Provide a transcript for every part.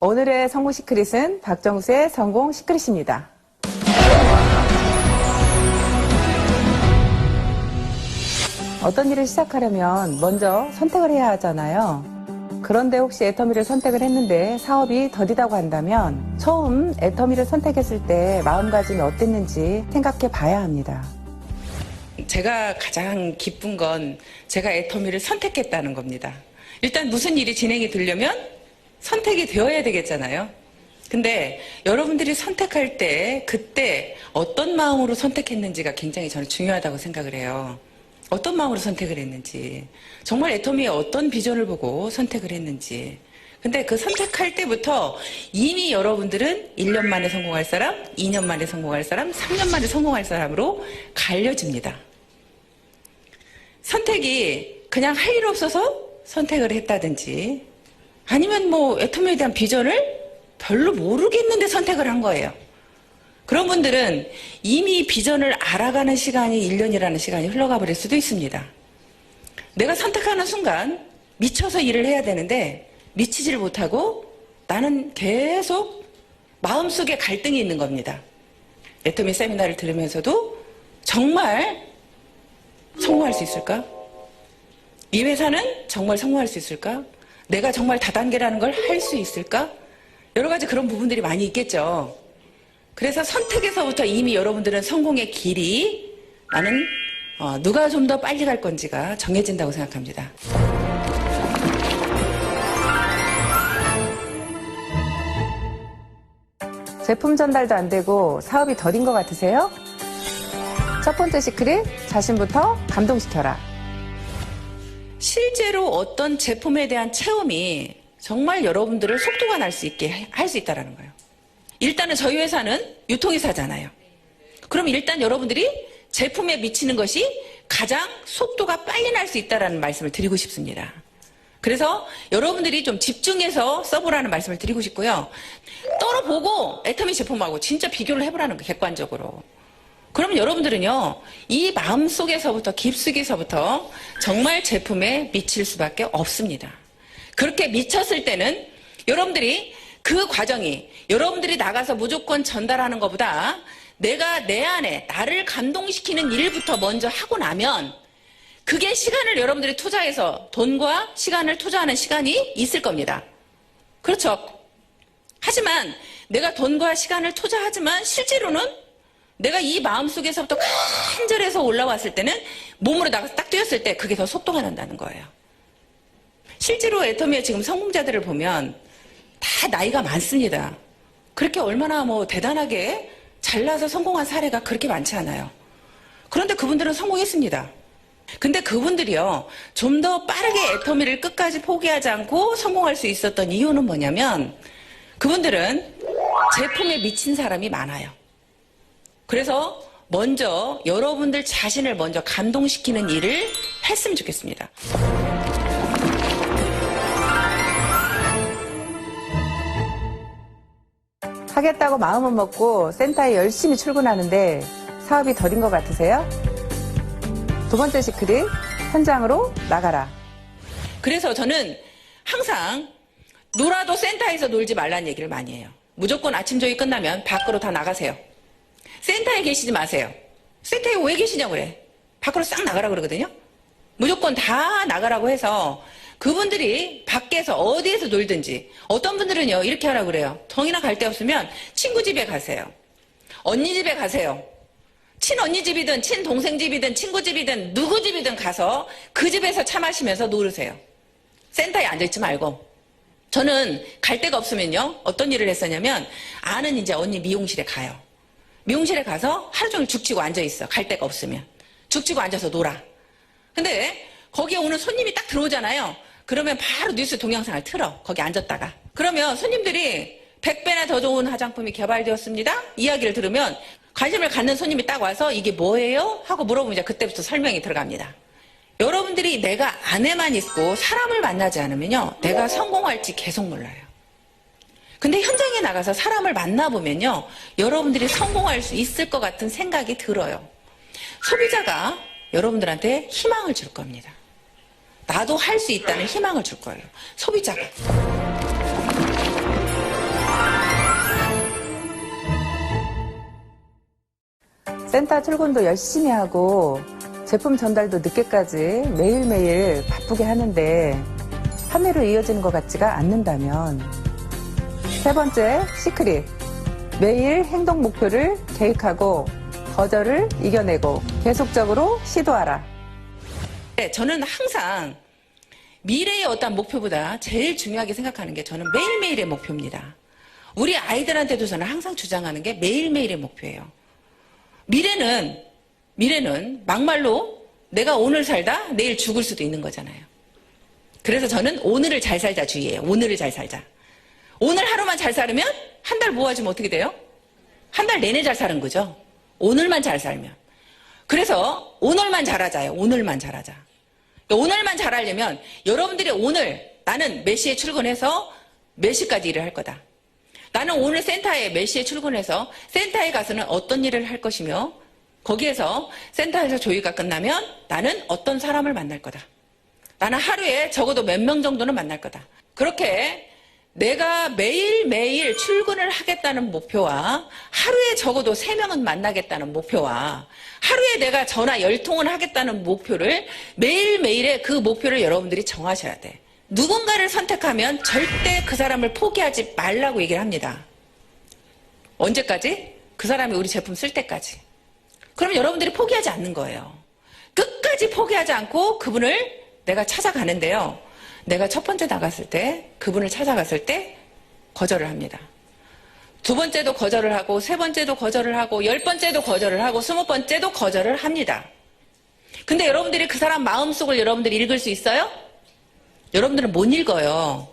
오늘의 성공 시크릿은 박정수의 성공 시크릿입니다. 어떤 일을 시작하려면 먼저 선택을 해야 하잖아요. 그런데 혹시 애터미를 선택을 했는데 사업이 더디다고 한다면 처음 애터미를 선택했을 때 마음가짐이 어땠는지 생각해 봐야 합니다. 제가 가장 기쁜 건 제가 애터미를 선택했다는 겁니다. 일단 무슨 일이 진행이 되려면 선택이 되어야 되겠잖아요. 근데 여러분들이 선택할 때 그때 어떤 마음으로 선택했는지가 굉장히 저는 중요하다고 생각을 해요. 어떤 마음으로 선택을 했는지, 정말 애터미의 어떤 비전을 보고 선택을 했는지. 근데 그 선택할 때부터 이미 여러분들은 1년 만에 성공할 사람, 2년 만에 성공할 사람, 3년 만에 성공할 사람으로 갈려집니다. 선택이 그냥 할 일 없어서 선택을 했다든지 아니면 뭐 애터미에 대한 비전을 별로 모르겠는데 선택을 한 거예요. 그런 분들은 이미 비전을 알아가는 시간이 1년이라는 시간이 흘러가 버릴 수도 있습니다. 내가 선택하는 순간 미쳐서 일을 해야 되는데 미치지를 못하고 나는 계속 마음속에 갈등이 있는 겁니다. 애터미 세미나를 들으면서도 정말 성공할 수 있을까? 이 회사는 정말 성공할 수 있을까? 내가 정말 다단계라는 걸 할 수 있을까? 여러 가지 그런 부분들이 많이 있겠죠. 그래서 선택에서부터 이미 여러분들은 성공의 길이 나는 누가 좀 더 빨리 갈 건지가 정해진다고 생각합니다. 제품 전달도 안 되고 사업이 더딘 것 같으세요? 첫 번째 시크릿, 자신부터 감동시켜라. 실제로 어떤 제품에 대한 체험이 정말 여러분들을 속도가 날 수 있게 할 수 있다는 거예요. 일단은 저희 회사는 유통회사잖아요. 그럼 일단 여러분들이 제품에 미치는 것이 가장 속도가 빨리 날 수 있다는 말씀을 드리고 싶습니다. 그래서 여러분들이 좀 집중해서 써보라는 말씀을 드리고 싶고요. 떨어보고 애터미 제품하고 진짜 비교를 해보라는 거예요, 객관적으로. 그러면 여러분들은요, 이 마음속에서부터 깊숙이서부터 정말 제품에 미칠 수밖에 없습니다. 그렇게 미쳤을 때는 여러분들이 그 과정이 여러분들이 나가서 무조건 전달하는 것보다 내가 내 안에 나를 감동시키는 일부터 먼저 하고 나면 그게 시간을 여러분들이 투자해서 돈과 시간을 투자하는 시간이 있을 겁니다. 그렇죠. 하지만 내가 돈과 시간을 투자하지만 실제로는 내가 이 마음속에서부터 간절해서 올라왔을 때는 몸으로 나가서 딱 뛰었을 때 그게 더 속도가 난다는 거예요. 실제로 애터미의 지금 성공자들을 보면 다 나이가 많습니다. 그렇게 얼마나 뭐 대단하게 잘나서 성공한 사례가 그렇게 많지 않아요. 그런데 그분들은 성공했습니다. 근데 그분들이요, 좀 더 빠르게 애터미를 끝까지 포기하지 않고 성공할 수 있었던 이유는 뭐냐면 그분들은 제품에 미친 사람이 많아요. 그래서 먼저 여러분들 자신을 먼저 감동시키는 일을 했으면 좋겠습니다. 하겠다고 마음은 먹고 센터에 열심히 출근하는데 사업이 더딘 것 같으세요? 두 번째 시크릿, 현장으로 나가라. 그래서 저는 항상 놀아도 센터에서 놀지 말라는 얘기를 많이 해요. 무조건 아침 조회 끝나면 밖으로 다 나가세요. 센터에 계시지 마세요. 센터에 왜 계시냐고 그래. 밖으로 싹 나가라 그러거든요. 무조건 다 나가라고 해서 그분들이 밖에서 어디에서 놀든지, 어떤 분들은요 이렇게 하라고 그래요. 덩이나 갈 데 없으면 친구 집에 가세요. 언니 집에 가세요. 친언니 집이든 친동생 집이든 친구 집이든 누구 집이든 가서 그 집에서 차 마시면서 놀으세요. 센터에 앉아있지 말고. 저는 갈 데가 없으면요 어떤 일을 했었냐면, 아는 이제 언니 미용실에 가요. 미용실에 가서 하루 종일 죽치고 앉아있어. 갈 데가 없으면 죽치고 앉아서 놀아. 근데 거기에 오는 손님이 딱 들어오잖아요. 그러면 바로 뉴스 동영상을 틀어. 거기 앉았다가. 그러면 손님들이 100배나 더 좋은 화장품이 개발되었습니다 이야기를 들으면 관심을 갖는 손님이 딱 와서 이게 뭐예요? 하고 물어보면 이제 그때부터 설명이 들어갑니다. 여러분들이 내가 안에만 있고 사람을 만나지 않으면요 내가 성공할지 계속 몰라요. 근데 현장에 나가서 사람을 만나보면요 여러분들이 성공할 수 있을 것 같은 생각이 들어요. 소비자가 여러분들한테 희망을 줄 겁니다. 나도 할 수 있다는 희망을 줄 거예요. 소비자가. 센터 출근도 열심히 하고 제품 전달도 늦게까지 매일매일 바쁘게 하는데 판매로 이어지는 것 같지가 않는다면, 세 번째 시크릿, 매일 행동 목표를 계획하고 거절을 이겨내고 계속적으로 시도하라. 네, 저는 항상 미래의 어떤 목표보다 제일 중요하게 생각하는 게 저는 매일매일의 목표입니다. 우리 아이들한테도 저는 항상 주장하는 게 매일매일의 목표예요. 미래는 막말로 내가 오늘 살다 내일 죽을 수도 있는 거잖아요. 그래서 저는 오늘을 잘 살자 주의예요. 오늘을 잘 살자. 오늘 하루만 잘 살면 한 달 모아주면 어떻게 돼요? 한 달 내내 잘 사는 거죠. 오늘만 잘 살면. 그래서 오늘만 잘하자요. 오늘만 잘하자. 오늘만 잘하려면 여러분들이 오늘 나는 몇 시에 출근해서 몇 시까지 일을 할 거다. 나는 오늘 센터에 몇 시에 출근해서 센터에 가서는 어떤 일을 할 것이며 거기에서 센터에서 조의가 끝나면 나는 어떤 사람을 만날 거다. 나는 하루에 적어도 몇 명 정도는 만날 거다. 그렇게 내가 매일매일 출근을 하겠다는 목표와 하루에 적어도 3명은 만나겠다는 목표와 하루에 내가 전화 10통을 하겠다는 목표를 매일매일의 그 목표를 여러분들이 정하셔야 돼. 누군가를 선택하면 절대 그 사람을 포기하지 말라고 얘기를 합니다. 언제까지? 그 사람이 우리 제품 쓸 때까지. 그러면 여러분들이 포기하지 않는 거예요. 끝까지 포기하지 않고 그분을 내가 찾아가는데요. 내가 첫 번째 나갔을 때, 그분을 찾아갔을 때 거절을 합니다. 두 번째도 거절을 하고, 세 번째도 거절을 하고, 10번째도 거절을 하고, 20번째도 거절을 합니다. 근데 여러분들이 그 사람 마음속을 여러분들이 읽을 수 있어요? 여러분들은 못 읽어요.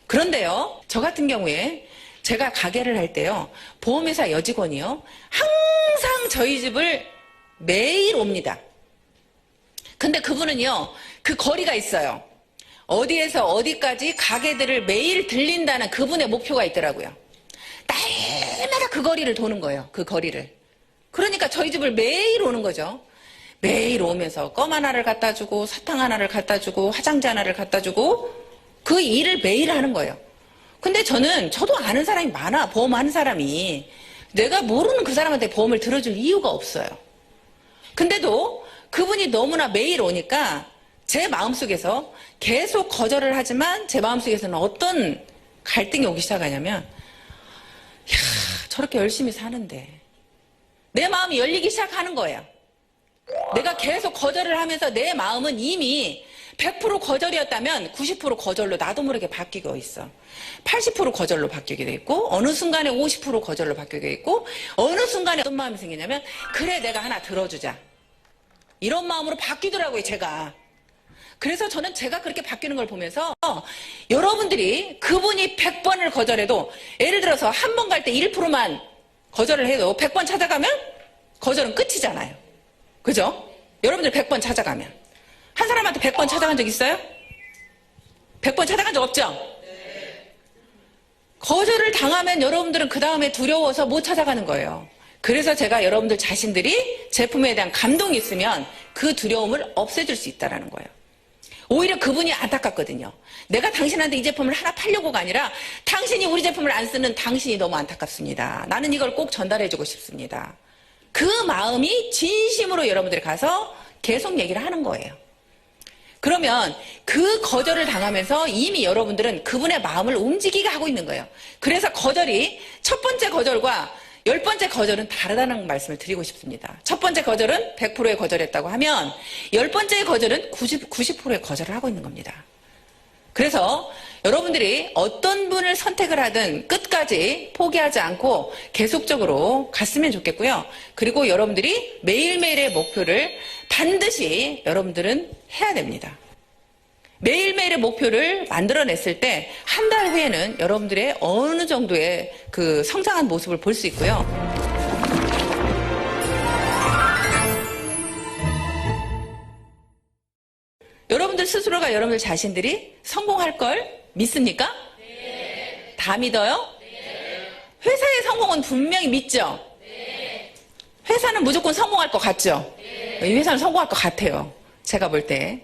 그런데요, 저 같은 경우에 제가 가게를 할 때요, 보험회사 여직원이요, 항상 저희 집을 매일 옵니다. 근데 그분은요, 그 거리가 있어요. 어디에서 어디까지 가게들을 매일 들린다는 그분의 목표가 있더라고요. 날마다 그 거리를 도는 거예요. 그 거리를. 그러니까 저희 집을 매일 오는 거죠. 매일 오면서 껌 하나를 갖다 주고 사탕 하나를 갖다 주고 화장지 하나를 갖다 주고 그 일을 매일 하는 거예요. 근데 저도 아는 사람이 많아. 보험하는 사람이. 내가 모르는 그 사람한테 보험을 들어줄 이유가 없어요. 근데도 그분이 너무나 매일 오니까 제 마음속에서 계속 거절을 하지만 제 마음속에서는 어떤 갈등이 오기 시작하냐면, 야, 저렇게 열심히 사는데 내 마음이 열리기 시작하는 거예요. 내가 계속 거절을 하면서 내 마음은 이미 100% 거절이었다면 90% 거절로 나도 모르게 바뀌고 있어. 80% 거절로 바뀌게 돼 있고, 어느 순간에 50% 거절로 바뀌게 있고, 어느 순간에 어떤 마음이 생기냐면, 그래, 내가 하나 들어주자. 이런 마음으로 바뀌더라고요, 제가. 그래서 저는 제가 그렇게 바뀌는 걸 보면서 여러분들이 그분이 100번을 거절해도, 예를 들어서 한 번 갈 때 1%만 거절을 해도 100번 찾아가면 거절은 끝이잖아요. 그죠? 여러분들 100번 찾아가면. 한 사람한테 100번 찾아간 적 있어요? 100번 찾아간 적 없죠? 네. 거절을 당하면 여러분들은 그 다음에 두려워서 못 찾아가는 거예요. 그래서 제가 여러분들 자신들이 제품에 대한 감동이 있으면 그 두려움을 없애줄 수 있다는 거예요. 오히려 그분이 안타깝거든요. 내가 당신한테 이 제품을 하나 팔려고가 아니라 당신이 우리 제품을 안 쓰는 당신이 너무 안타깝습니다. 나는 이걸 꼭 전달해주고 싶습니다. 그 마음이 진심으로 여러분들이 가서 계속 얘기를 하는 거예요. 그러면 그 거절을 당하면서 이미 여러분들은 그분의 마음을 움직이게 하고 있는 거예요. 그래서 거절이 첫 번째 거절과 10번째 거절은 다르다는 말씀을 드리고 싶습니다. 첫 번째 거절은 100%의 거절했다고 하면 10번째의 거절은 90%의 거절을 하고 있는 겁니다. 그래서 여러분들이 어떤 분을 선택을 하든 끝까지 포기하지 않고 계속적으로 갔으면 좋겠고요. 그리고 여러분들이 매일매일의 목표를 반드시 여러분들은 해야 됩니다. 매일매일의 목표를 만들어냈을 때 한 달 후에는 여러분들의 어느 정도의 그 성장한 모습을 볼 수 있고요. 여러분들 스스로가 여러분들 자신들이 성공할 걸 믿습니까? 네. 다 믿어요? 네. 회사의 성공은 분명히 믿죠? 네. 회사는 무조건 성공할 것 같죠? 네. 이 회사는 성공할 것 같아요. 제가 볼 때.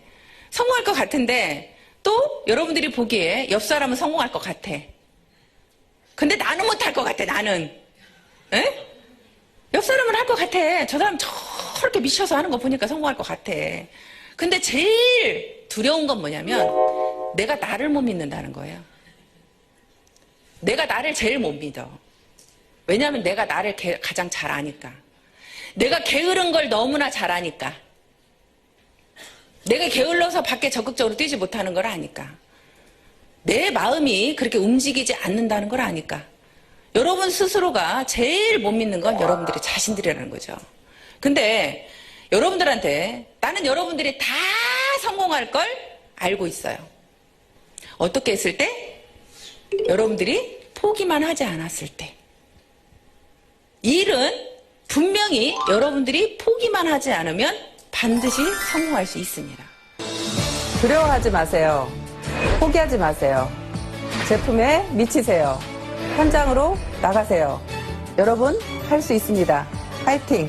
성공할 것 같은데 또 여러분들이 보기에 옆 사람은 성공할 것 같아. 근데 나는 못할 것 같아. 나는. 에? 옆 사람은 할 것 같아. 저 사람 저렇게 미쳐서 하는 거 보니까 성공할 것 같아. 근데 제일 두려운 건 뭐냐면 내가 나를 못 믿는다는 거예요. 내가 나를 제일 못 믿어. 왜냐하면 내가 나를 가장 잘 아니까. 내가 게으른 걸 너무나 잘 아니까. 내가 게을러서 밖에 적극적으로 뛰지 못하는 걸 아니까. 내 마음이 그렇게 움직이지 않는다는 걸 아니까. 여러분 스스로가 제일 못 믿는 건 여러분들의 자신들이라는 거죠. 근데 여러분들한테 나는 여러분들이 다 성공할 걸 알고 있어요. 어떻게 했을 때? 여러분들이 포기만 하지 않았을 때. 일은 분명히 여러분들이 포기만 하지 않으면 반드시 성공할 수 있습니다. 두려워하지 마세요. 포기하지 마세요. 제품에 미치세요. 현장으로 나가세요. 여러분, 할 수 있습니다. 파이팅!